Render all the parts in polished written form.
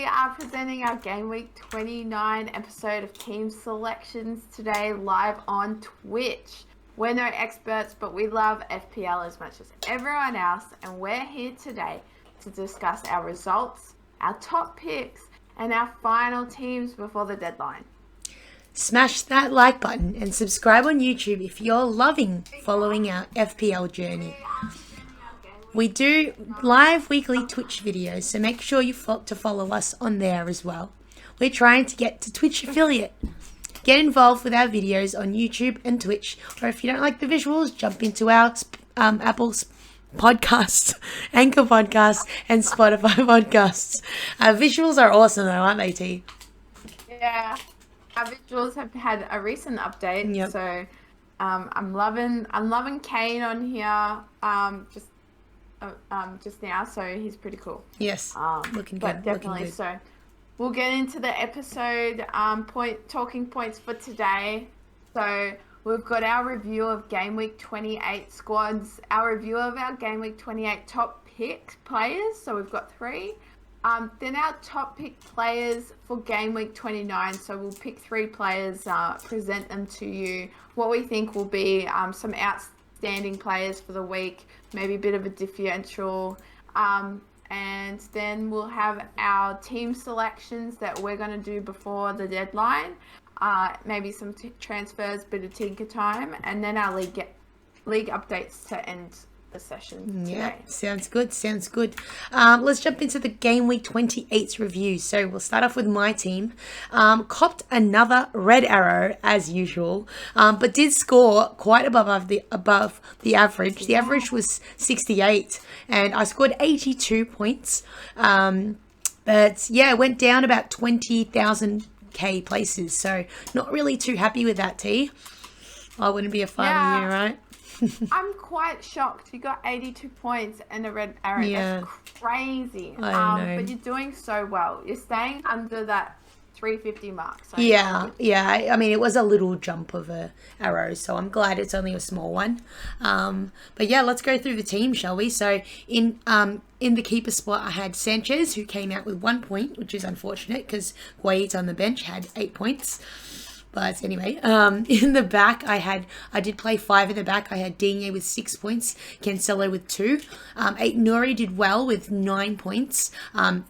are presenting our Game Week 29 episode of Team Selections today live on Twitch. We're no experts, but we love FPL as much as everyone else, and we're here today to discuss our results, our top picks, and our final teams before the deadline. Smash that like button and subscribe on YouTube if you're loving following our FPL journey. We do live weekly Twitch videos, so make sure you follow us on there as well. We're trying to get to Twitch affiliate. Get involved with our videos on YouTube and Twitch, or if you don't like the visuals, jump into our Apple's podcasts, Anchor podcasts, and Spotify podcasts. Our visuals are awesome though, aren't they, T? Yeah, our visuals have had a recent update, Yep. so I'm loving Kane on here. Just now, so he's pretty cool. Yes, looking but good. Definitely. Looking good. So we'll get into the episode talking points for today. So we've got our review of Game Week 28 squads, our review of our Game Week 28 top pick players. So we've got 3. Then our top pick players for Game Week 29. So we'll pick 3 players, present them to you. What we think will be some outstanding players for the week, maybe a bit of a differential, and then we'll have our team selections that we're going to do before the deadline, maybe some transfers, bit of tinker time, and then our league updates to end the session today. Yeah, sounds good. Let's jump into the Game Week 28's review. So we'll start off with my team. Copped another red arrow as usual, but did score quite above the average. The average was 68, and I scored 82 points. But yeah, went down about 20,000 places. So not really too happy with that, T. I wouldn't be a fan of you, right? I'm quite shocked. You got 82 points and a red arrow. Yeah. That's crazy. I know. But you're doing so well. You're staying under that 350 mark. So Yeah. I mean, it was a little jump of a arrow, so I'm glad it's only a small one. But yeah, let's go through the team, shall we? So in the keeper spot, I had Sanchez, who came out with 1 point, which is unfortunate because Guaid on the bench had 8 points. But anyway, in the back, I did play 5 in the back. I had Digne with 6 points, Cancelo with 2. Nuri did well with 9 points,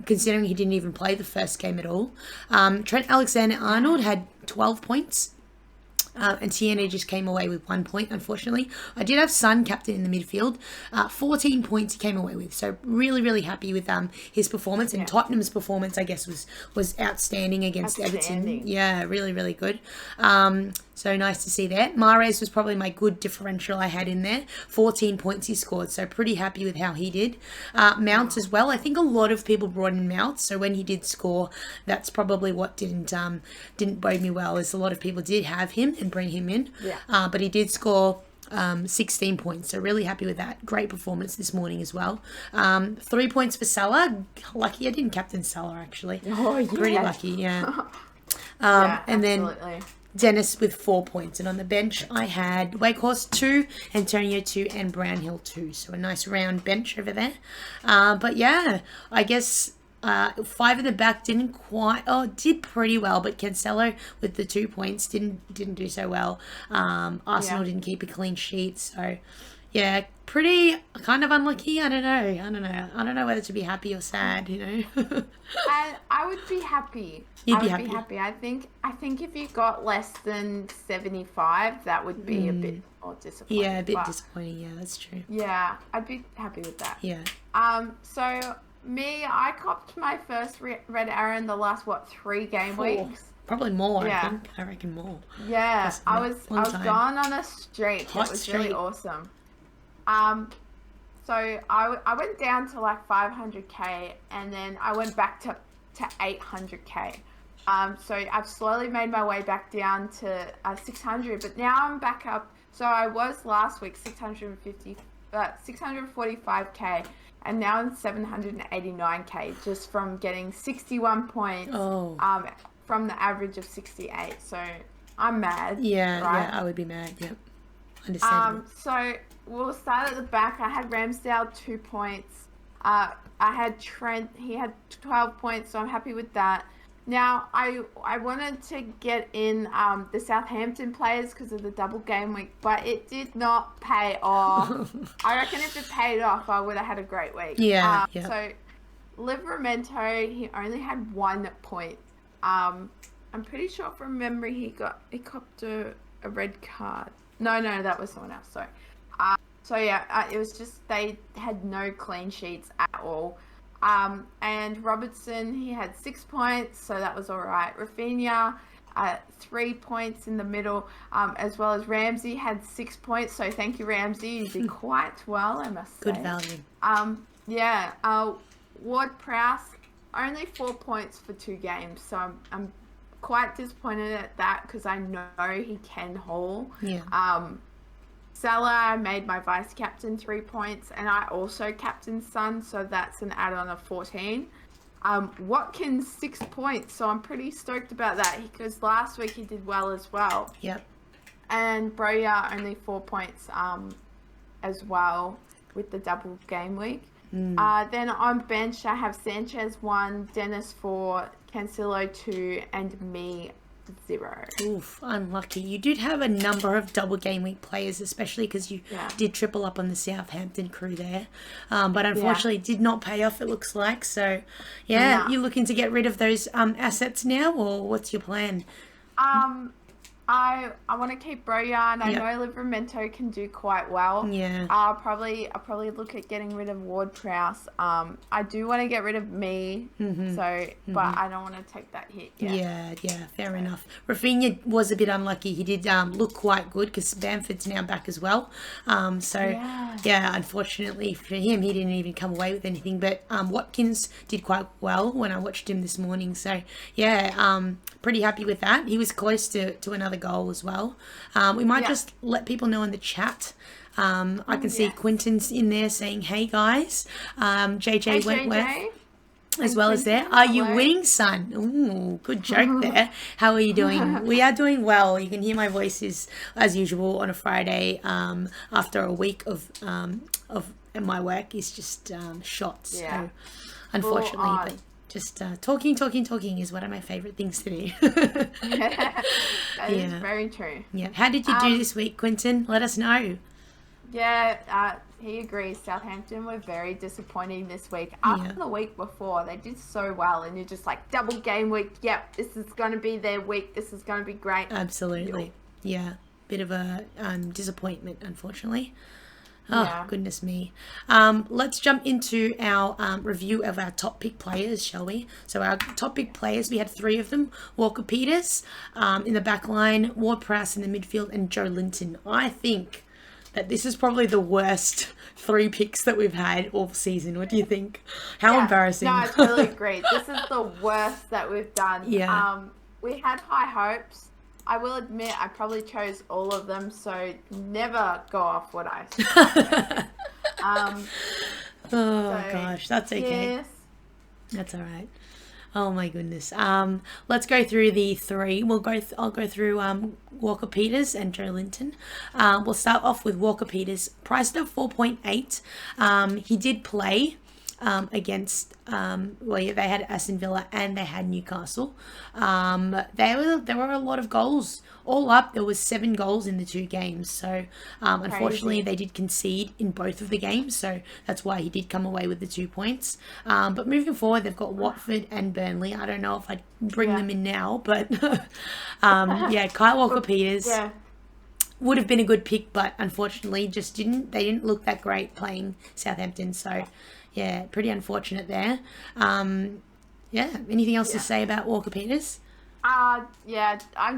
considering he didn't even play the first game at all. Trent Alexander-Arnold had 12 points. And Tierney just came away with 1 point, unfortunately. I did have Son captain in the midfield. 14 points he came away with. So really, really happy with his performance. And Tottenham's performance, I guess, was outstanding against Everton. Yeah, really, really good. So nice to see that. Mahrez was probably my good differential I had in there. 14 points he scored, so pretty happy with how he did. Mount as well. I think a lot of people brought in Mount, so when he did score, that's probably what didn't bode me well, is a lot of people did have him and bring him in. Yeah. But he did score 16 points, so really happy with that. Great performance this morning as well. 3 points for Salah. Lucky I didn't captain Salah, actually. Oh, yeah. Pretty lucky, yeah. absolutely. And then Dennis with 4 points, and on the bench I had Wakehorse 2, Antonio 2, and Brownhill 2. So a nice round bench over there. But yeah, I guess 5 in the back did pretty well, but Cancelo with the 2 points didn't do so well. Arsenal didn't keep a clean sheet, so yeah, pretty kind of unlucky. I don't know whether to be happy or sad, I would be happy. You'd I be would be happy. I think if you got less than 75, that would be a bit more disappointing. Yeah, a bit disappointing. Yeah, that's true. Yeah, I'd be happy with that. Yeah. So I copped my first red arrow in the last 3 game weeks. Probably more. Yeah. I reckon more. Yeah, I was gone on a streak. Hot it was streak. really awesome. So I went down to like 500k, and then I went back to 800k. So I've slowly made my way back down to 600, but now I'm back up. So I was last week 645k, and now I'm 789k just from getting 61 points. From the average of 68. So I'm mad. Yeah, right? yeah, I would be mad. Yep, understandable. So we'll start at the back. I had Ramsdale 2 points. I had Trent. He had 12 points, so I'm happy with that. Now, I wanted to get in the Southampton players because of the double game week, but it did not pay off. I reckon if it paid off, I would have had a great week. Yeah. So, Livramento, he only had 1 point. I'm pretty sure from memory he copped a red card. No, that was someone else. Sorry. It was just they had no clean sheets at all. And Robertson, he had 6 points, so that was all right. Rafinha, 3 points in the middle, as well as Ramsey had 6 points. So thank you, Ramsey. You did quite well, I must say. Good value. Ward-Prowse, only 4 points for 2 games. So I'm quite disappointed at that because I know he can haul. Yeah. Salah made my vice captain 3 points, and I also captained Son, so that's an add-on of 14. Watkins 6 points, so I'm pretty stoked about that because last week he did well as well. Yep. And Broya only 4 points as well with the double game week. Then on bench I have Sanchez 1, Dennis 4, Cancelo 2, and me 0. Oof, unlucky. You did have a number of double game week players, especially because you did triple up on the Southampton crew there. But unfortunately, it did not pay off, it looks like. So, you're looking to get rid of those assets now, or what's your plan? I want to keep Broya, and I know Livramento can do quite well. Yeah. I'll probably look at getting rid of Ward-Prowse. I do want to get rid of me, but I don't want to take that hit yet. Yeah, fair enough. Rafinha was a bit unlucky. He did look quite good because Bamford's now back as well. Unfortunately for him, he didn't even come away with anything. But Watkins did quite well when I watched him this morning. So, pretty happy with that. He was close to another goal as well. We might just let people know in the chat. I can see Quinton's in there saying, hey guys. JJ Wentworth as well as there. Are you winning, son? Ooh, good joke there. How are you doing? We are doing well. You can hear my voices as usual on a Friday after a week of my work is just shot. So unfortunately, but just talking is one of my favourite things to do. That is very true. Yeah. How did you do this week, Quinton? Let us know. Yeah, he agrees. Southampton were very disappointing this week. After the week before, they did so well, and you're just like, double game week. Yep, this is going to be their week. This is going to be great. Absolutely. Yeah. Bit of a disappointment, unfortunately. Oh, goodness me. Let's jump into our review of our top pick players, shall we? So our top pick players, we had 3 of them. Walker-Peters in the back line, Ward-Prowse in the midfield, and Joe Linton. I think that this is probably the worst 3 picks that we've had all season. What do you think? How embarrassing. No, I totally agree. This is the worst that we've done. Yeah. We had high hopes. I will admit I probably chose all of them, so never go off what I said. Gosh, that's okay. Yes. That's all right. Oh my goodness. Let's go through the 3. I'll go through Walker-Peters and Joe Linton. We'll start off with Walker-Peters, priced at 4.8. He did play against they had Aston Villa and they had Newcastle. There were a lot of goals. All up, there was 7 goals in the 2 games. So unfortunately, they did concede in both of the games. So that's why he did come away with the 2 points. But moving forward, they've got Watford and Burnley. I don't know if I'd bring them in now, but Kyle Walker-Peters would have been a good pick, but unfortunately, they didn't look that great playing Southampton. So. Yeah, pretty unfortunate there. Anything else to say about Walker-Peters? I'm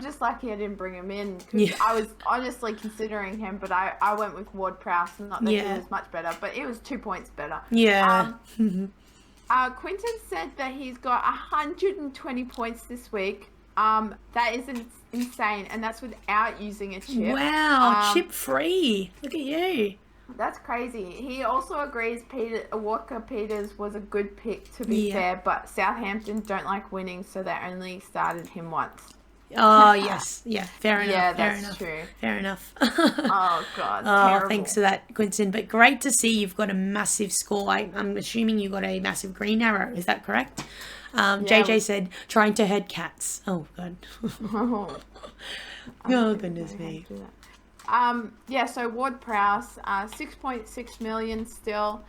just lucky I didn't bring him in. I was honestly considering him, but I went with Ward-Prowse. Not that he was much better, but it was 2 points better. Yeah. Quinton said that he's got 120 points this week. That is insane, and that's without using a chip. Wow, chip free. Look at you. That's crazy. He also agrees Walker-Peters was a good pick, to be fair, but Southampton don't like winning, so they only started him once. Oh, yes. Yeah, fair enough. Yeah, fair that's enough. true. Fair enough. Oh God, Oh, terrible. thanks for that, Quinton. But great to see you've got a massive score. I'm assuming you got a massive green arrow. Is that correct? JJ said trying to herd cats. Oh God. Oh goodness me. Yeah, so Ward Prowse, 6.6 million still.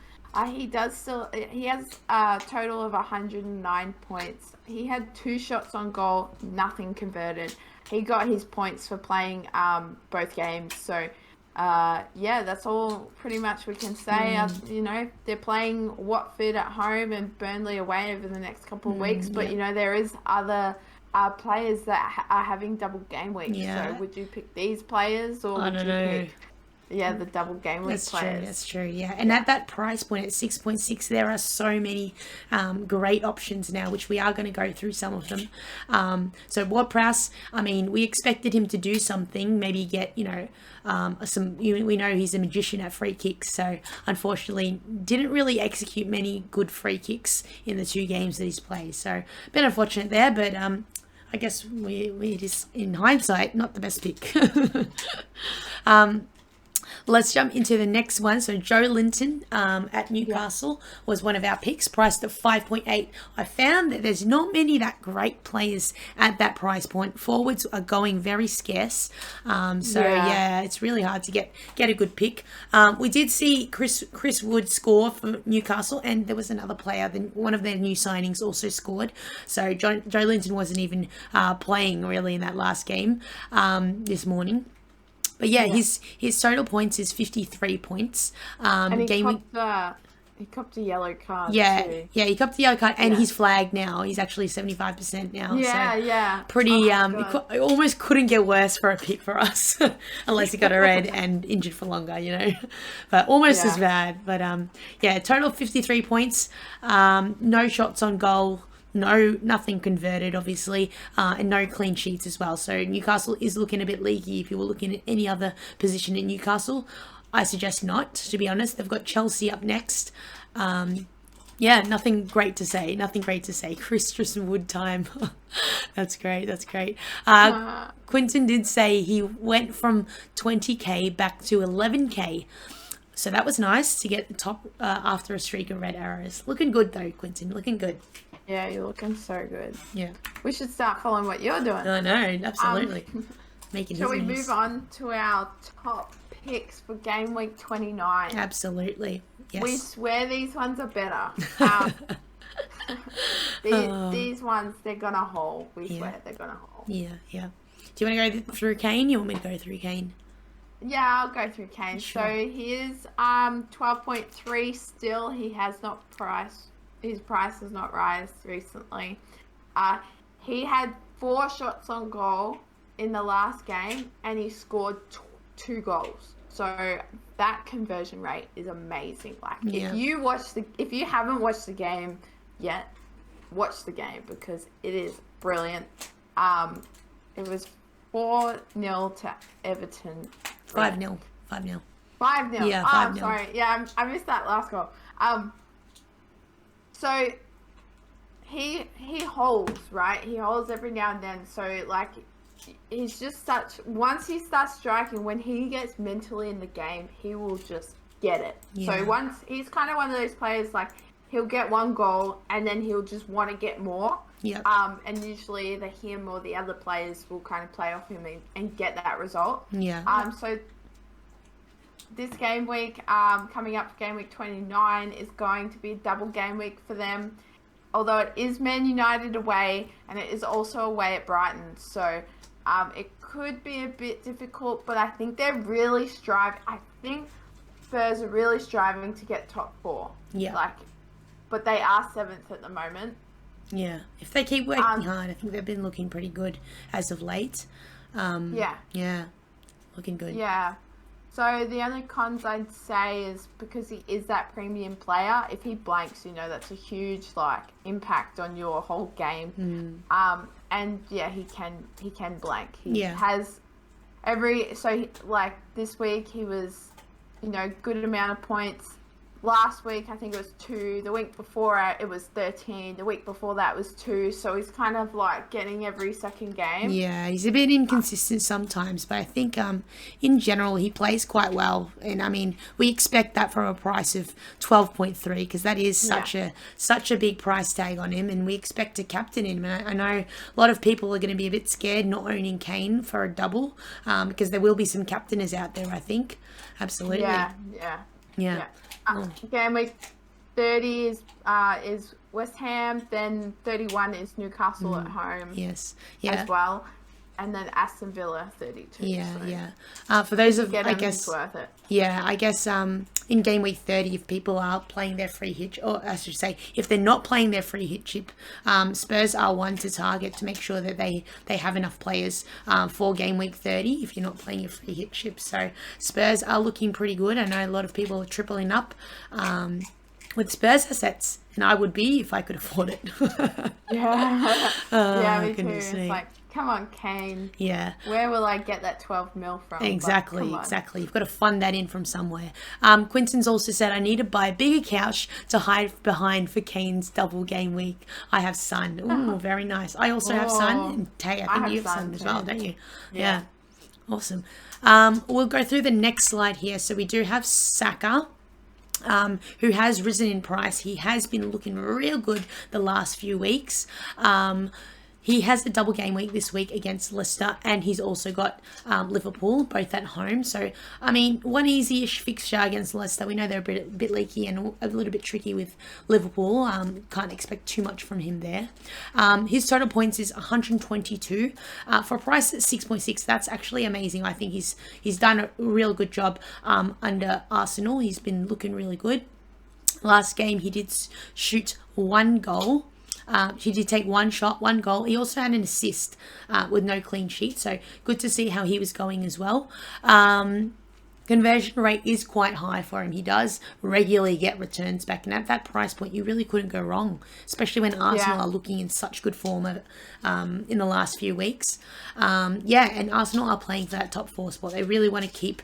He has a total of 109 points. He had 2 shots on goal, nothing converted. He got his points for playing both games. So, yeah, that's all pretty much we can say. They're playing Watford at home and Burnley away over the next couple of weeks. But, there is other players that are having double game weeks. Yeah. So would you pick these players or would you pick the double game week players? That's true, yeah. And at that price point at 6.6, there are so many great options now, which we are going to go through some of them. So Ward Prowse, I mean, we expected him to do something, maybe get, we know he's a magician at free kicks, so unfortunately didn't really execute many good free kicks in the 2 games that he's played. So a bit unfortunate there, but I guess it is, in hindsight, not the best pick. Let's jump into the next one. So Joe Linton at Newcastle was one of our picks, priced at 5.8. I found that there's not many that great players at that price point. Forwards are going very scarce. It's really hard to get a good pick. We did see Chris Wood score for Newcastle, and there was another player, one of their new signings also scored. So Joe Linton wasn't even playing really in that last game this morning. But his total points is 53 points. And he copped a yellow card. Yeah, he copped the yellow card, and he's flagged now. He's actually 75% now. Pretty. Almost couldn't get worse for a pick for us, unless he got a red and injured for longer, But almost as bad. But total 53 points. No shots on goal. Nothing converted, obviously, and no clean sheets as well. So Newcastle is looking a bit leaky. If you were looking at any other position in Newcastle, I suggest not, to be honest. They've got Chelsea up next. Nothing great to say. Chris Wood time. That's great. Quinton did say he went from 20k back to 11k. So that was nice to get the top after a streak of red arrows. Looking good though, Quinton. Looking good. Yeah, you're looking so good. Yeah. We should start following what you're doing. I know, absolutely. Shall we move on to our top picks for Game Week 29? Absolutely. Yes. We swear these ones are better. These ones, they're going to haul. We swear they're going to haul. Yeah. Do you want to go through Kane? You want me to go through Kane? Yeah, I'll go through Kane. Sure. So he is 12.3 still. His price has not risen recently. He had 4 shots on goal in the last game, and he scored 2 goals. So that conversion rate is amazing. If you haven't watched the game yet, watch the game because it is brilliant. It was 4-0 to Everton. 5-0. 5-0. 5-0. Yeah, 5-0. I'm sorry. Yeah, I missed that last goal. So he holds, right? He holds every now and then. So he's just once he starts striking, when he gets mentally in the game, he will just get it. Yeah. So once he's kind of one of those players, he'll get 1 goal and then he'll just want to get more. Yeah. And usually either him or the other players will kind of play off him and get that result. Yeah. So this game week, coming up for Game Week 29, is going to be a double game week for them. Although it is Man United away, and it is also away at Brighton. So it could be a bit difficult, but I think they're really striving. I think Spurs are really striving to get top 4. Yeah. But they are 7th at the moment. Yeah. If they keep working hard, I think they've been looking pretty good as of late. Yeah. Looking good. Yeah. So the only cons I'd say is because he is that premium player, if he blanks, that's a huge impact on your whole game. And yeah, he can blank. He has this week he was, good amount of points, last week I think it was 2. The week before it was 13. The week before that was 2. So he's kind of like getting every second game. Yeah, he's a bit inconsistent sometimes, but I think in general he plays quite well. And I mean, we expect that from a price of 12.3 because that is such a big price tag on him, and we expect to captain him. And I know a lot of people are going to be a bit scared not owning Kane for a double because there will be some captainers out there, I think. Absolutely. Yeah. Game week 30 is West Ham, then 31 is Newcastle at home. Yes. As well. And then Aston Villa 32. For those of, I guess, it's worth it. Yeah, I guess in game week 30, if people are playing their free hit, or I should say, if they're not playing their free hit chip, Spurs are one to target to make sure that they have enough players for game week 30 if you're not playing your free hit chip. So Spurs are looking pretty good. I know a lot of people are tripling up with Spurs assets, and I would be if I could afford it. Me too. It's like, come on, Kane. Yeah. Where will I get that 12 mil from? Exactly. You've got to fund that in from somewhere. Quinton's also said, I need to buy a bigger couch to hide behind for Kane's double game week. I have Son. Ooh, very nice. I also have Son. And Tay, I think you have Son as well, don't you? Yeah. Awesome. We'll go through the next slide here. So we do have Saka. Who has risen in price. He has been looking real good the last few weeks. He has a double game week this week against Leicester, and he's also got Liverpool, both at home. So, I mean, one easy-ish fixture against Leicester. We know they're a bit leaky and a little bit tricky with Liverpool. Can't expect too much from him there. His total points is 122. For a price at 6.6, that's actually amazing. I think he's done a real good job under Arsenal. He's been looking really good. Last game, he did shoot 1 goal. He did take 1 shot, 1 goal. He also had an assist with no clean sheet. So good to see how he was going as well. Conversion rate is quite high for him. He does regularly get returns back. And at that price point, you really couldn't go wrong, especially when Arsenal are looking in such good form in the last few weeks. And Arsenal are playing for that top 4 spot. They really want to keep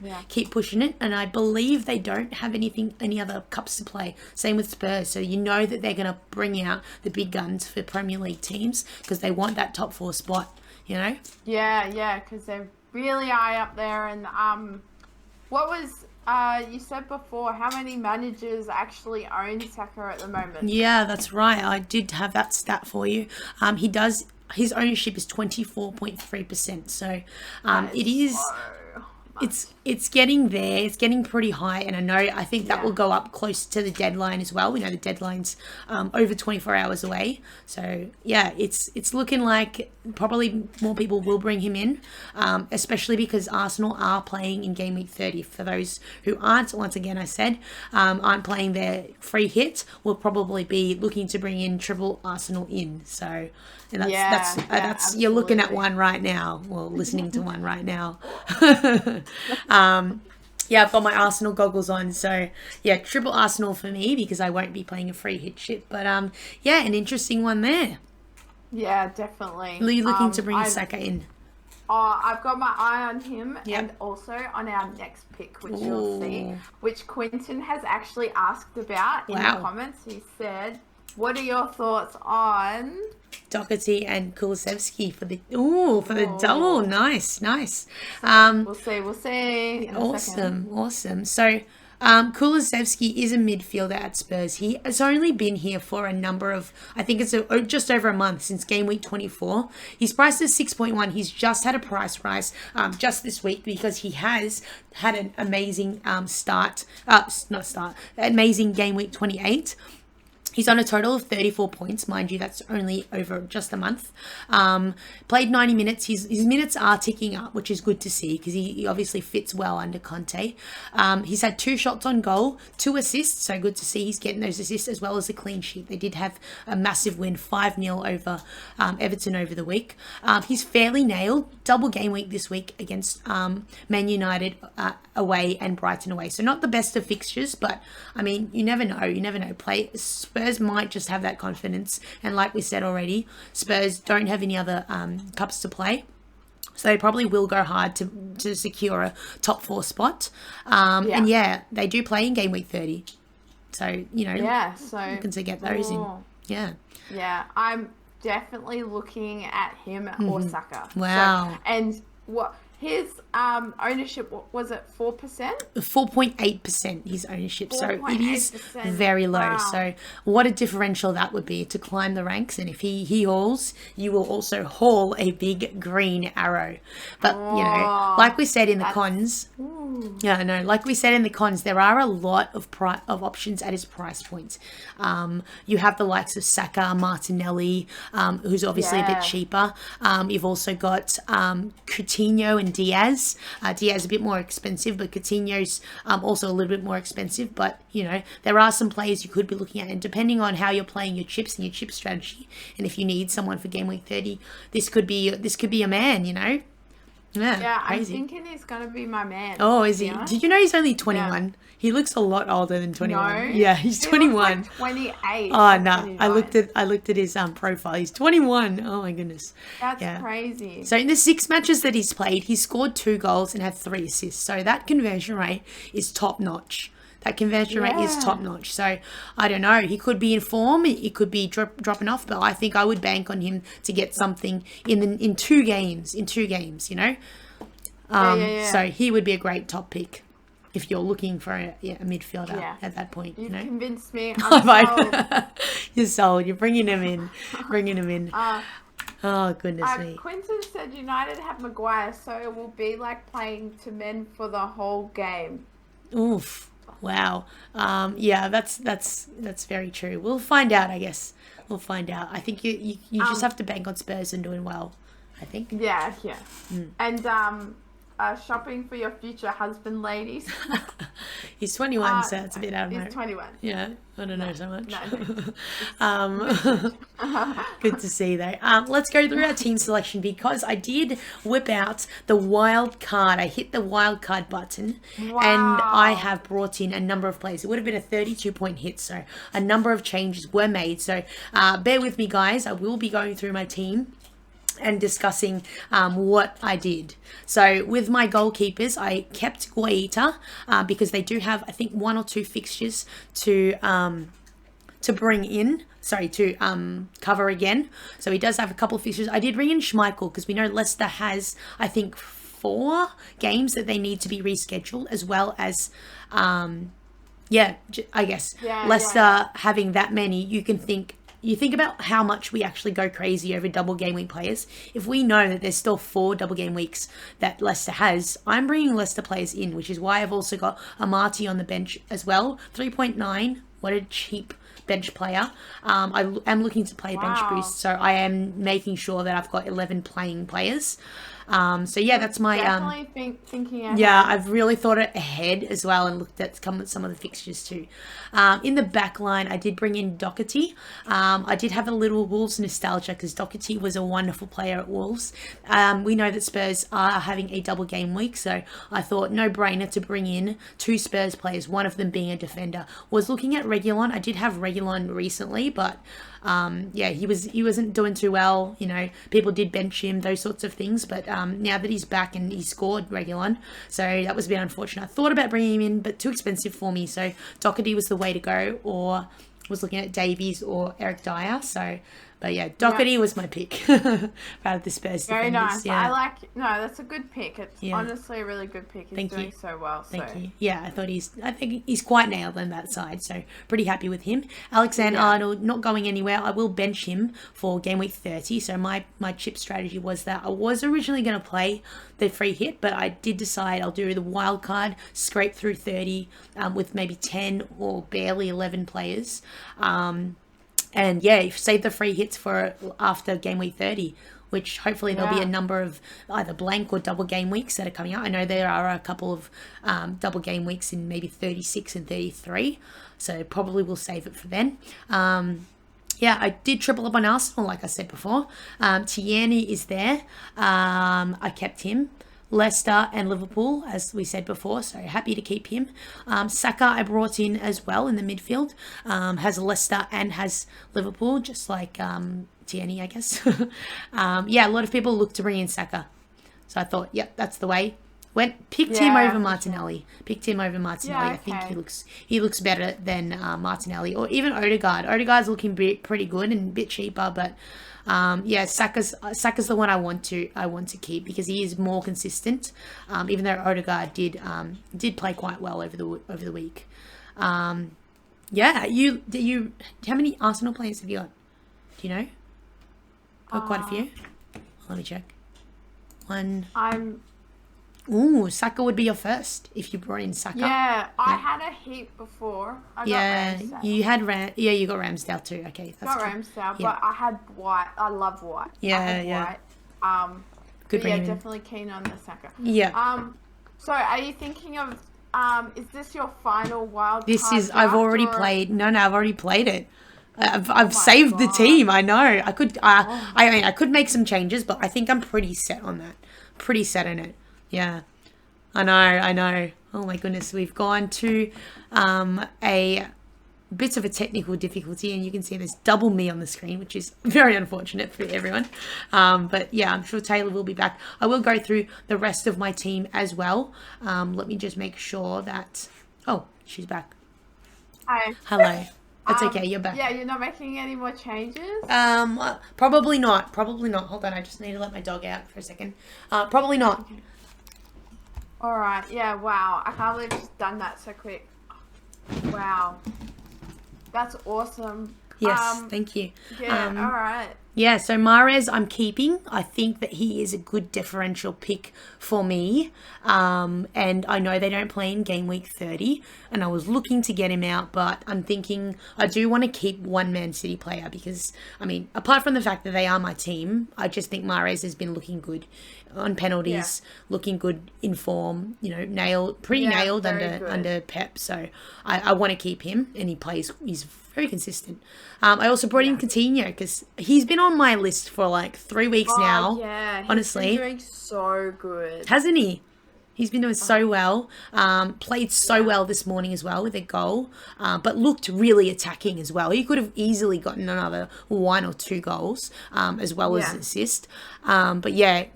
pushing it. And I believe they don't have any other cups to play. Same with Spurs. So you know that they're going to bring out the big guns for Premier League teams because they want that top 4 spot, you know? Yeah, because they're really high up there. And what was you said before? How many managers actually own Saka at the moment? Yeah, that's right. I did have that stat for you. He does. His ownership is 24.3%. So it is. It's getting there. It's getting pretty high, and I think that will go up close to the deadline as well. We know the deadline's over 24 hours away. So yeah, it's looking like probably more people will bring him in, especially because Arsenal are playing in game week 30. For those who aren't, once again I said, aren't playing their free hit, will probably be looking to bring in triple Arsenal in. So. And that's you're looking at one right now, well, listening to one right now. I've got my Arsenal goggles on, so triple Arsenal for me because I won't be playing a free hit chip. But an interesting one there. Yeah, definitely. Are you looking to bring Saka in? I've got my eye on him and also on our next pick, which you'll see, which Quinton has actually asked about in the comments. He said, what are your thoughts on Doherty and Kulusevski for the double? Nice. We'll see. Awesome. So Kulusevski is a midfielder at Spurs. He has only been here for a number of, I think it's just over a month since game week 24. He's priced at 6.1. He's just had a price rise just this week because he has had an amazing amazing game week 28. He's on a total of 34 points. Mind you, that's only over just a month. Played 90 minutes. His minutes are ticking up, which is good to see because he obviously fits well under Conte. He's had 2 shots on goal, 2 assists. So good to see he's getting those assists as well as a clean sheet. They did have a massive win, 5-0 over Everton over the week. He's fairly nailed. Double game week this week against Man United away and Brighton away. So not the best of fixtures, but I mean, you never know. Spurs might just have that confidence, and like we said already, Spurs don't have any other cups to play, so they probably will go hard to secure a top 4 spot. And they do play in game week 30. So, Yeah, so looking to get those in. Yeah. Yeah, I'm definitely looking at him or Saka. Wow. So, and what his ownership, what was it, 4%? 4.8% his ownership, so it is 4.8%. very low. Wow. So what a differential that would be to climb the ranks. And if he hauls, you will also haul a big green arrow. But like we said in the cons, like we said in the cons, there are a lot of options at his price points. You have the likes of Saka, Martinelli, who's obviously a bit cheaper. You've also got Coutinho and Diaz. Diaz a bit more expensive, but Coutinho's also a little bit more expensive. But there are some players you could be looking at, and depending on how you're playing your chips and your chip strategy, and if you need someone for game week 30, this could be a man. Yeah, crazy. I'm thinking he's gonna be my man. Oh, is he? Did you know he's only 21? Yeah. He looks a lot older than 21. No, yeah, he's 21. Looks like 28. Oh no, I looked at his profile. He's 21. Oh my goodness. That's crazy. So in the 6 matches that he's played, he scored 2 goals and had 3 assists. So that conversion rate is top notch. That conversion rate is top notch. So I don't know. He could be in form. He could be dropping off, but I think I would bank on him to get something in 2 games. So he would be a great top pick if you're looking for a midfielder at that point. You've convinced me. I'm sold. You're sold. You're bringing him in. Oh, goodness me. Quinton said United have Maguire, so it will be like playing to men for the whole game. Oof. Wow. That's very true. We'll find out, I guess. We'll find out. I think you just have to bank on Spurs and doing well, I think. Yeah. And shopping for your future husband, ladies. He's 21, so it's a bit out of my... He's 21. Yeah, I don't know so much. No. Good to see, though. Let's go through our team selection, because I did whip out the wild card. I hit the wild card button, and I have brought in a number of players. It would have been a 32-point hit, so a number of changes were made. So bear with me, guys. I will be going through my team and discussing what I did. So with my goalkeepers, I kept Guaita because they do have, I think, 1 or 2 fixtures to bring in. Sorry, to cover again. So he does have a couple of fixtures. I did bring in Schmeichel because we know Leicester has, I think, 4 games that they need to be rescheduled, as well as Leicester having that many. You think about how much we actually go crazy over double game week players. If we know that there's still 4 double game weeks that Leicester has, I'm bringing Leicester players in, which is why I've also got Amati on the bench as well. 3.9. What a cheap bench player. I am looking to play a bench boost, so I am making sure that I've got 11 playing players. That's my definitely thinking ahead. Yeah, I've really thought it ahead as well, and looked at some of the fixtures too. In the back line, I did bring in Doherty. I did have a little Wolves nostalgia because Doherty was a wonderful player at Wolves. We know that Spurs are having a double game week, so I thought no brainer to bring in 2 Spurs players, one of them being a defender. Was looking at Reguilon. I did have Reguilon recently, but he wasn't doing too well. People did bench him, those sorts of things. But now that he's back and he scored Reguilon, so that was a bit unfortunate. I thought about bringing him in, but too expensive for me. So Doherty was the way to go, or was looking at Davies or Eric Dyer. So, but yeah, Doherty was my pick out of the Spurs. Very defenders. nice. Yeah. That's a good pick. It's honestly a really good pick. He's doing so well. Thank you. Yeah, I think he's quite nailed on that side. So pretty happy with him. Alexander-Arnold not going anywhere. I will bench him for game week 30. So my chip strategy was that I was originally going to play the free hit, but I did decide I'll do the wild card, scrape through 30 with maybe 10 or barely 11 players. And save the free hits for after game week 30, which hopefully there'll be a number of either blank or double game weeks that are coming out. I know there are a couple of double game weeks in maybe 36 and 33, so probably we'll save it for then. I did triple up on Arsenal, like I said before. Tierney is there. I kept him. Leicester and Liverpool, as we said before, so happy to keep him. Saka I brought in as well in the midfield. Has Leicester and has Liverpool, just like Tierney, I guess. A lot of people look to bring in Saka. So I thought, that's the way. Picked him Yeah, over for Martinelli. Picked him over Martinelli. Yeah, I think okay. he looks better than Martinelli or even Odegaard. Odegaard's looking pretty good and a bit cheaper, but yeah, Saka's the one I want to keep because he is more consistent. Even though Odegaard did play quite well over the week. Yeah, how many Arsenal players have you got? Do you know? Got quite a few. Let me check. One. I'm Ooh, Saka would be your first if you brought in Saka. Yeah, I had a heap before. I got Yeah, Ramsdale. you had you got Ramsdale too. Okay, that's Got true. Ramsdale, Yeah. but I had White. I love White. I Yeah, had yeah. White. Good But bring yeah, him in. definitely keen on the Saka. Yeah. So are you thinking of is this your final wild This card is I've draft, already or- played. No, I've already played it. I've my saved the God. team. I know. I could. Oh. I mean, I could make some changes, but I think I'm pretty set on that. Pretty set on it. Yeah. I know. Oh my goodness, we've gone to a bit of a technical difficulty, and you can see there's double me on the screen, which is very unfortunate for everyone. But yeah, I'm sure Taylor will be back. I will go through the rest of my team as well. Let me just make sure that. Oh, she's back. Hi. Hello. That's okay. You're back. Yeah, you're not making any more changes? Probably not. Probably not. Hold on. I just need to let my dog out for a second. Probably not. Alright, yeah, wow. I can't believe she's done that so quick. Wow. That's awesome. Yes. Thank you. Yeah, alright. Yeah, so Mahrez I'm keeping. I think that he is a good differential pick for me. And I know they don't play in game week 30, and I was looking to get him out, but I'm thinking I do want to keep one Man City player because, I mean, apart from the fact that they are my team, I just think Mahrez has been looking good on penalties, looking good in form, nailed very under Pep. So I want to keep him, and he's very consistent. I also brought in Coutinho because he's been on my list for like 3 weeks now. Yeah, he's honestly, been doing so good. hasn't he? He's been doing so well. Played so well this morning as well with a goal, but looked really attacking as well. He could have easily gotten another 1 or 2 goals as well as an assist. But yeah,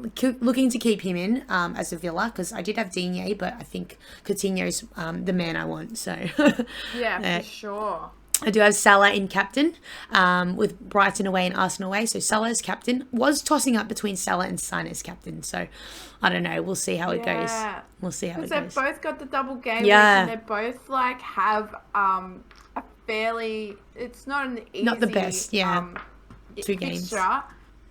looking to keep him in as a Villa because I did have Digne, but I think Coutinho's the man I want. So Yeah, for sure. I do have Salah in captain with Brighton away and Arsenal away. So Salah as captain. Was tossing up between Salah and Son as captain. So I don't know. We'll see how it goes. We'll see how it Because goes. they've both got the double game week, Yeah. and they both like have a fairly. It's not an easy. Not the best, yeah. 2 games. fixture.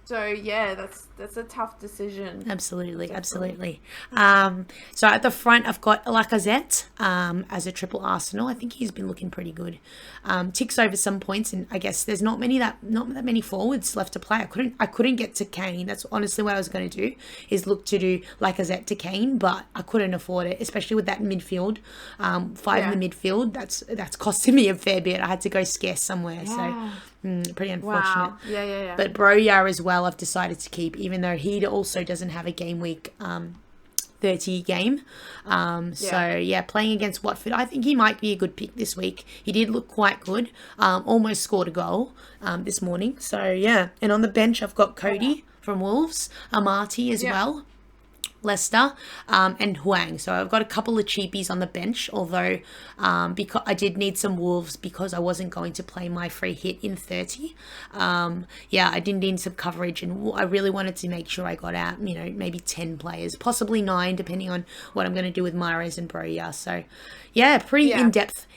So yeah, that's a tough decision. Absolutely. So at the front, I've got Lacazette as a triple Arsenal. I think he's been looking pretty good. Ticks over some points, and I guess there's not that many forwards left to play. I couldn't get to Kane. That's honestly what I was going to do, is look to do Lacazette to Kane, but I couldn't afford it, especially with that midfield. 5 in the midfield. That's costing me a fair bit. I had to go scarce somewhere. So. Pretty unfortunate. Wow. Yeah. But Broja as well, I've decided to keep, even though he also doesn't have a game week 30 game. So yeah, playing against Watford, I think he might be a good pick this week. He did look quite good. Almost scored a goal this morning. So yeah, and on the bench I've got Cody from Wolves, Amati as well. Leicester, and Huang. So I've got a couple of cheapies on the bench, although because I did need some Wolves because I wasn't going to play my free hit in 30. I did need some coverage, and I really wanted to make sure I got out, maybe 10 players, possibly 9, depending on what I'm going to do with Mahrez and Broja. So yeah, pretty in-depth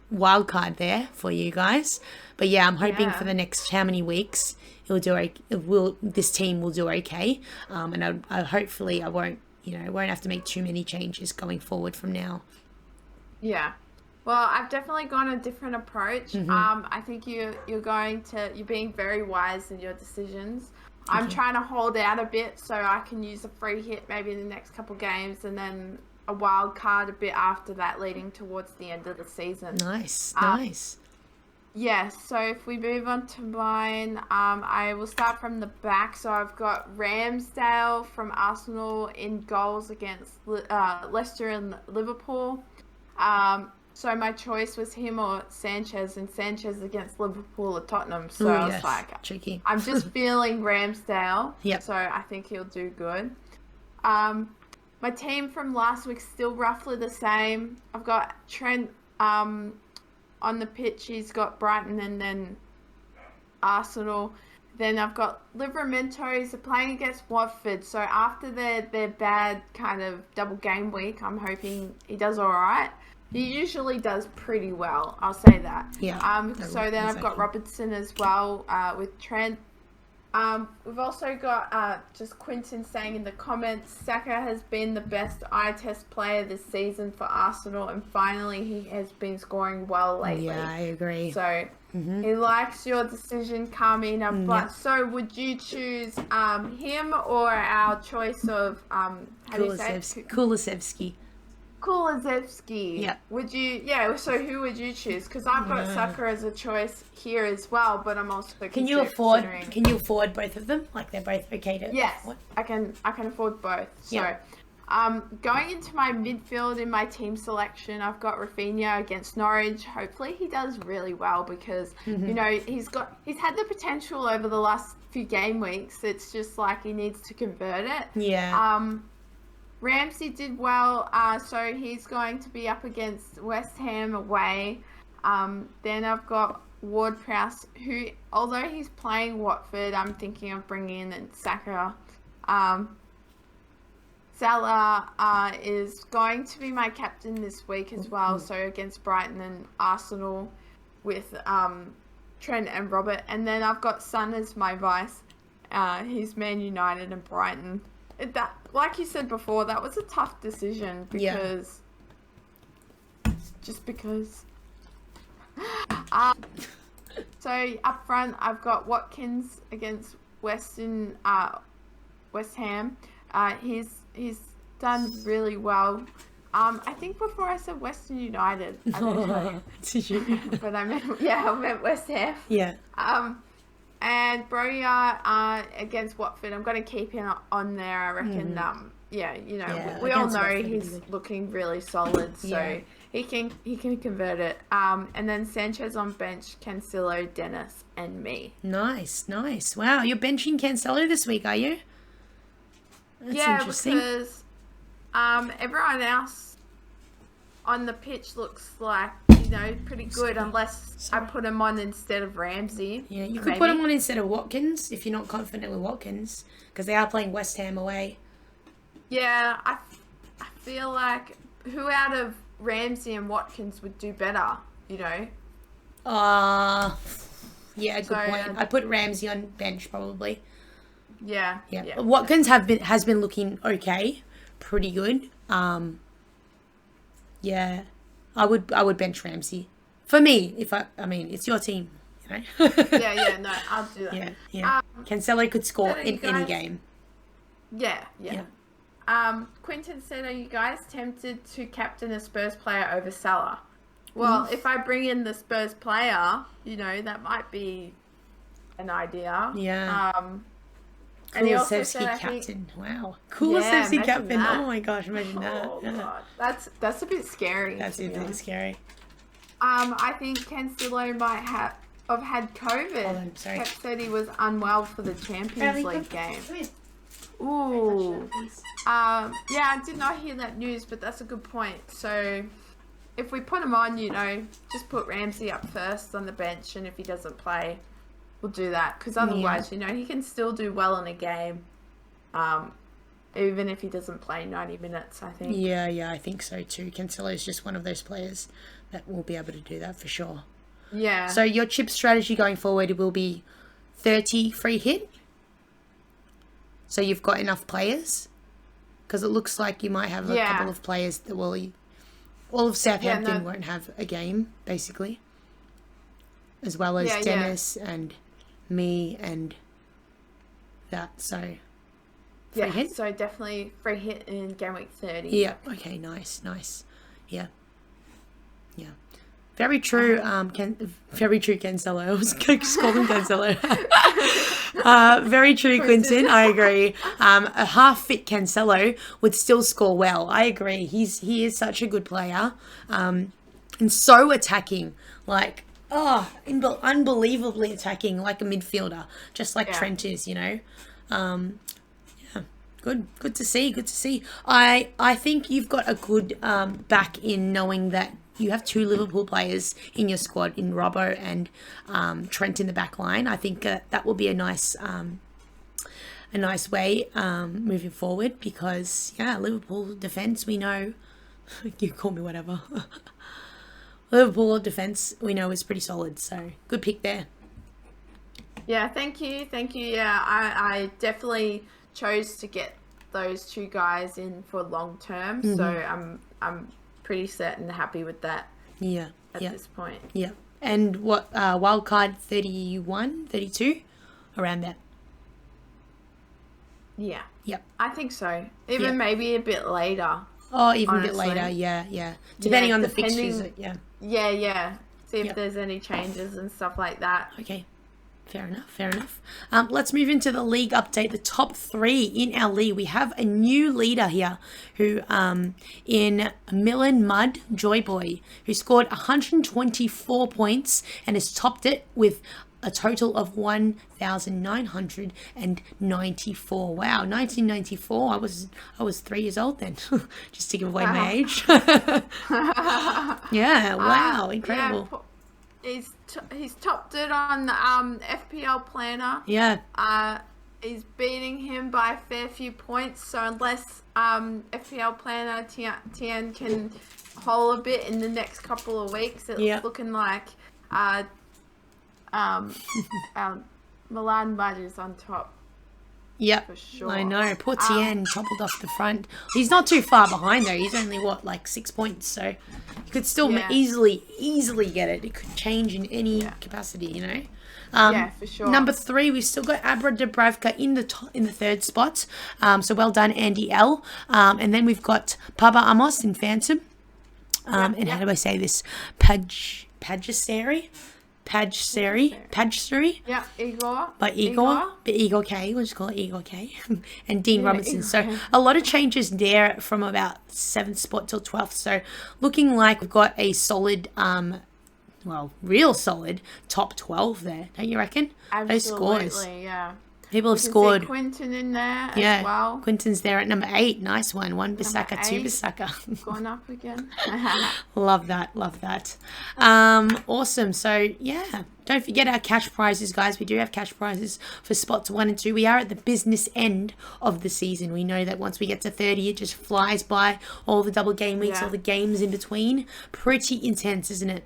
wild card there for you guys. But yeah, I'm hoping for the next how many weeks this team will do okay, and I hopefully I won't have to make too many changes going forward from now. Yeah. Well, I've definitely gone a different approach. I think you're being very wise in your decisions. I'm trying to hold out a bit so I can use a free hit maybe in the next couple games, and then a wild card a bit after that, leading towards the end of the season. Nice. Yeah, so if we move on to mine, I will start from the back. So I've got Ramsdale from Arsenal in goals against Leicester and Liverpool. So my choice was him or Sanchez, and Sanchez against Liverpool or Tottenham. So I was like, tricky. I'm just feeling Ramsdale. Yep. So I think he'll do good. My team from last week's still roughly the same. I've got Trent on the pitch. He's got Brighton and then Arsenal. Then I've got Livermentos playing against Watford. So after their bad kind of double game week, I'm hoping he does all right. He usually does pretty well. I'll say that. Yeah. So then I've got Robertson as well with Trent. We've also got just Quinton saying in the comments, Saka has been the best eye test player this season for Arsenal, and finally he has been scoring well lately. Yeah, I agree. So he likes your decision, Carmina. But so would you choose him or our choice of how do you say it? Kulusevski. Kulusevski. Yeah. Would you? Yeah. So who would you choose? Because I've got Saka as a choice here as well, but I'm also Can you afford both of them? Like they're both okay to Yes, afford? I can afford both. So, Yeah. going into my midfield in my team selection, I've got Rafinha against Norwich. Hopefully, he does really well because you know he's had the potential over the last few game weeks. It's just like he needs to convert it. Yeah. Ramsey did well, so he's going to be up against West Ham away. Then I've got Ward-Prowse, who, although he's playing Watford, I'm thinking of bringing in Saka. Salah is going to be my captain this week as well, so against Brighton and Arsenal with Trent and Robert. And then I've got Son as my vice. He's Man United and Brighton. That, like you said before, that was a tough decision because just because. So up front, I've got Watkins against West Ham. He's done really well. I think before I said Western United, I Did you? but I meant West Ham. Yeah. And Broya against Watford, I'm going to keep him on there. I reckon. We all against know Watford, he's looking really solid, so he can convert it. And then Sanchez on bench, Cancelo, Dennis, and me. Nice. Wow, you're benching Cancelo this week, are you? That's interesting. Because everyone else on the pitch looks like, pretty good unless I put him on instead of Ramsey. Yeah, you could put him on instead of Watkins if you're not confident with Watkins, because they are playing West Ham away. Yeah, I feel like who out of Ramsey and Watkins would do better, Yeah, good point. I'd put Ramsey on bench probably. Yeah. Watkins has been looking okay, pretty good. Yeah, I would bench Ramsey. For me, it's your team, No, I'll do that. Yeah. Cancelo could score in any game. Yeah. Quinton said, are you guys tempted to captain a Spurs player over Salah? Well, if I bring in the Spurs player, that might be an idea. Yeah. And he also Kulusevski said, captain. Wow. Kulusevski captain. that. Oh my gosh, imagine that. Oh, God. That's a bit scary. That's a bit scary. I think Cancelo might have had COVID. Hold on, sorry. Pep said he was unwell for the Champions League game. Ooh. I did not hear that news, but that's a good point. So if we put him on, just put Ramsey up first on the bench, and if he doesn't play, we'll do that. Because otherwise, he can still do well in a game, even if he doesn't play 90 minutes, I think. Yeah, I think so too. Cancelo is just one of those players that will be able to do that for sure. Yeah. So your chip strategy going forward will be 30 free hit. So you've got enough players? Because it looks like you might have a couple of players that will... All of Southampton won't have a game, basically. As well as Dennis and me and that. So, free hit? So definitely free hit in game week 30. Yeah. Okay, nice. Yeah. Very true, very true, Cancelo. I was going to call him Cancelo. Very true, Quinton. I agree. A half-fit Cancelo would still score well. I agree. He is such a good player. And so attacking. Like, unbelievably attacking like a midfielder. Just like Trent is, Good to see. I think you've got a good back in knowing that you have two Liverpool players in your squad in Robbo and Trent in the back line. I think that will be a nice way moving forward because Liverpool defense we know. You call me whatever. Liverpool defense we know is pretty solid. So good pick there. Yeah, thank you. Yeah, I definitely chose to get those two guys in for long term, so I'm pretty certain happy with that. Yeah. At this point. Yeah. And what wild card 31, 32 around that. Yeah. Yep. I think so. Even maybe a bit later. Oh, even honestly. a bit later. Yeah. Depending on the fixtures. Yeah. Yeah. See if there's any changes and stuff like that. Okay. Fair enough. Let's move into the league update. The top three in our league. We have a new leader here who, in Millen Mudd Joyboy, who scored 124 points and has topped it with a total of 1,994. Wow, 1994. I was 3 years old then. Just to give away my age. Yeah, wow, incredible. Yeah, he's topped it on the FPL planner. Yeah. He's beating him by a fair few points. So unless FPL planner Tien can hole a bit in the next couple of weeks, it's looking like Milan Mud is on top. Yep, for sure. I know. Poor Tien toppled off the front. He's not too far behind though. He's only 6 points, so he could still easily get it. It could change in any capacity, you know. Yeah, for sure. Number 3, we've still got Abra Dubravka in the third spot. So well done, Andy L. And then we've got Paba Amos in Phantom. And how do I say this? Pajseri. Yeah, Igor. By Igor K. We'll just call it Igor K. And Dean Robinson. So a lot of changes there from about 7th spot till 12th. So looking like we've got a solid, real solid top 12 there. Don't you reckon? Absolutely, those scores. Yeah. People have scored. Quinton in there as well. Quinton's there at number 8. Nice one. 1 Bissaka, 2 Bissaka. Gone up again. Love that. Awesome. So, don't forget our cash prizes, guys. We do have cash prizes for spots 1 and 2. We are at the business end of the season. We know that once we get to 30, it just flies by. All the double game weeks, all the games in between. Pretty intense, isn't it?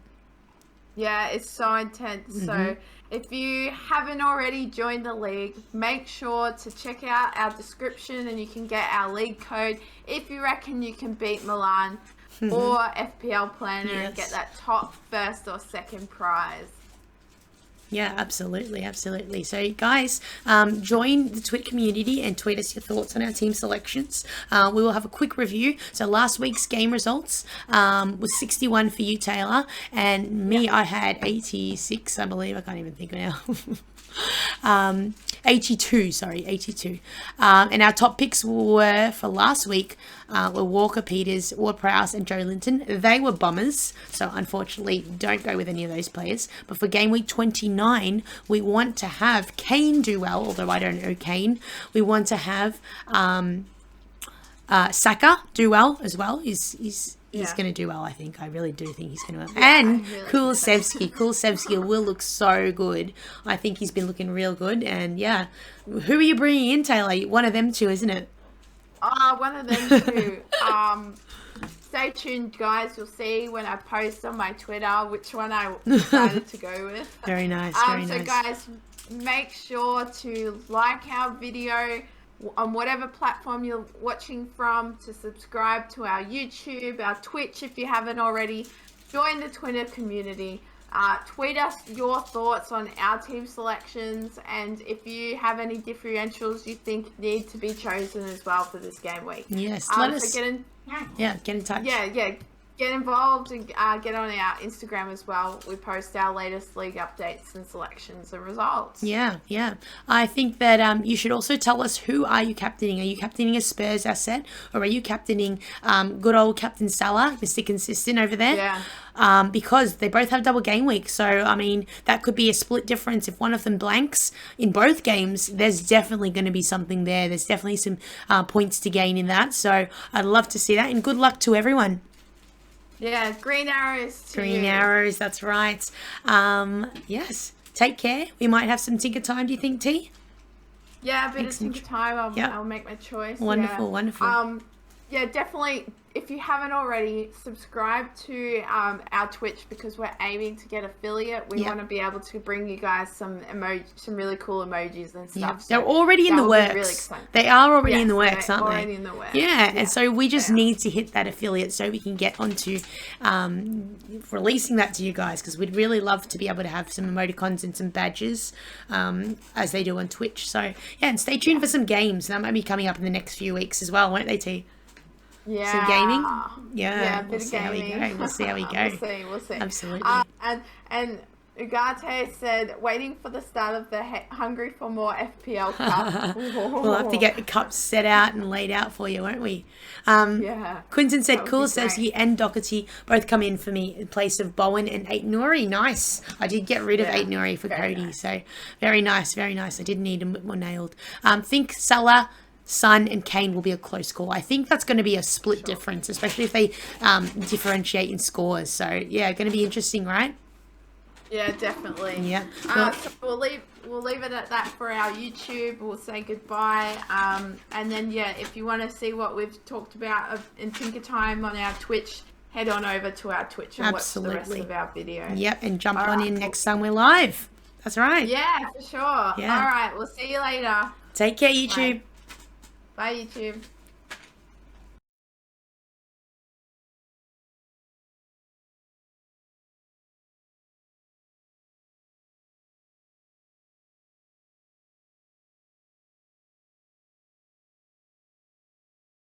Yeah, it's so intense. So if you haven't already joined the league, make sure to check out our description and you can get our league code if you reckon you can beat Milan or FPL Planner and get that top first or second prize. Yeah, absolutely. So, guys, join the Twitter community and tweet us your thoughts on our team selections. We will have a quick review. So, last week's game results was 61 for you, Taylor, and me, I had 86, I believe. I can't even think now. 82. And our top picks were for last week were Walker Peters, Ward-Prowse and Joe Linton. They were bummers, so unfortunately don't go with any of those players. But for game week 29, we want to have Kane do well, although I don't know Kane. We want to have Saka do well as well. He's going to do well, I think. I really do think he's going to. And Kulusevski will look so good. I think he's been looking real good. And who are you bringing in, Taylor? One of them two, isn't it? One of them two. Stay tuned, guys. You'll see when I post on my Twitter which one I decided to go with. Very nice. So, guys, make sure to like our video on whatever platform you're watching from, to subscribe to our YouTube, our Twitch if you haven't already. Join the Twitter community. Tweet us your thoughts on our team selections, and if you have any differentials you think need to be chosen as well for this game week. Yes, let us. So get in touch. get involved and get on our Instagram as well. We post our latest league updates and selections and results. Yeah. I think that you should also tell us, who are you captaining? Are you captaining a Spurs asset, or are you captaining good old Captain Salah, Mr. Consistent over there? Yeah. Because they both have double game week. So, I mean, that could be a split difference. If one of them blanks in both games, there's definitely going to be something there. There's definitely some points to gain in that. So, I'd love to see that. And good luck to everyone. Yeah, green arrows to Green you. arrows, that's right. Yes, take care. We might have some tinker time, do you think, T? Yeah, a bit of tinker time. I'll make my choice. Wonderful, yeah. wonderful. Yeah, definitely. If you haven't already, subscribe to our Twitch, because we're aiming to get affiliate. We want to be able to bring you guys some really cool emojis and stuff. Yeah. So they're already in the works. Really exciting. They are already in the works, aren't they? Already in the works. Yeah, and so we just need to hit that affiliate so we can get onto releasing that to you guys, because we'd really love to be able to have some emoticons and some badges as they do on Twitch. So yeah, and stay tuned for some games. That might be coming up in the next few weeks as well, won't they, T? Yeah. Some gaming? Yeah, a bit of gaming. We'll see how we go. We'll see. Absolutely. And Ugarte said, waiting for the start of the Hungry for More FPL Cup. We'll have to get the cups set out and laid out for you, won't we? Yeah. Quinton said, That cool, would be great. Cersei and Doherty both come in for me in place of Bowen and 8 Nuri. Nice. I did get rid of 8 Nuri for Very Cody, nice. so very nice, very nice. I did need him a bit more nailed. Think Salah, Son and Kane will be a close call. I think that's going to be a split difference, especially if they differentiate in scores. So yeah, going to be interesting, right? Yeah, definitely. Yeah. So we'll leave it at that for our YouTube. We'll say goodbye. And then if you want to see what we've talked about in Tinker Time on our Twitch, head on over to our Twitch and watch the rest of our video. Yep, and jump on in next time we're live. That's right. Yeah, for sure. Yeah. All right, we'll see you later. Take care, YouTube. Bye YouTube.